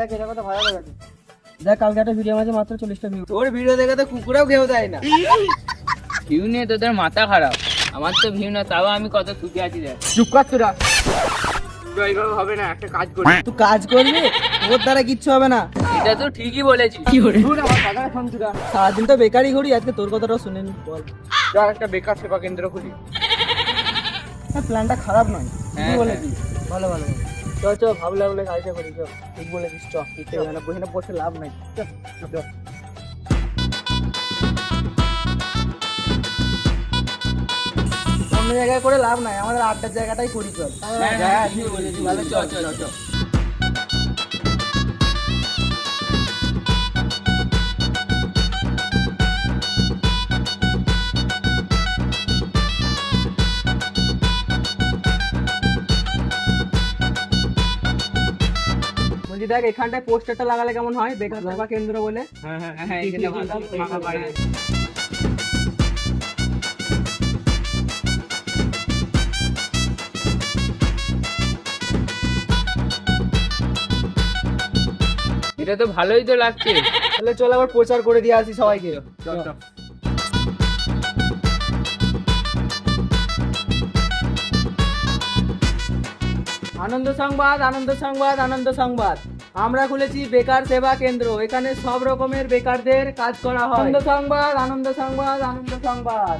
দেখ এটা কথা ভালো লাগে। দেখ কালকে একটা ভিডিও মাঝে মাত্র 40টা ভিউ। তোর ভিডিও দেখে তো কুকুরাও কেউ দেয় না। ভিউ নিয়ে তোদের মাথা খারাপ, আমার তো ভিউ না, তাও আমি কত সুখে আছি দেখ। চুপ কর তোরা। এইভাবে হবে না, একটা কাজ করি। তুই কাজ করবি, তোর দ্বারা কিচ্ছু হবে না। এটা তো ঠিকই বলেছিস। শুন আমার কথাটা শোন তোরা। সারাদিন তো বেকারই ঘুরি, আজকে তোর কথাটাও শুনে নি। বল চল একটা বেকার সেবা কেন্দ্র খুলি। প্ল্যানটা খারাপ নয়, হ্যাঁ, তুই বলেছিস। ভালো ভালো চল চল, ভাবলে ভাবলে কাজটা করি। চল ঠিক বলেছিস, চ বসে বসে লাভ নাই। চল চল। অন্য জায়গায় করে লাভ নাই, আমাদের আড্ডার জায়গাটাই করি। চল হ্যাঁ, ঠিক বলেছিস। তাহলে চল চল চল। বলছি দেখ এখানটায় পোস্টারটা লাগালে কেমন হয়, বেকার সেবা কেন্দ্র বলে। হ্যাঁ হ্যাঁ, এটা ভালো ফাঁকা পাড়া। এটা তো ভালোই তো লাগছে। তাহলে চল আবার প্রচার করে দিয়ে আসি সবাইকে। চল চল। আনন্দ সংবাদ, আনন্দ সংবাদ, আনন্দ সংবাদ। আমরা খুলেছি বেকার সেবা কেন্দ্র, এখানে সব রকমের বেকারদের কাজ করা হয়। আনন্দ সংবাদ, আনন্দ সংবাদ, আনন্দ সংবাদ।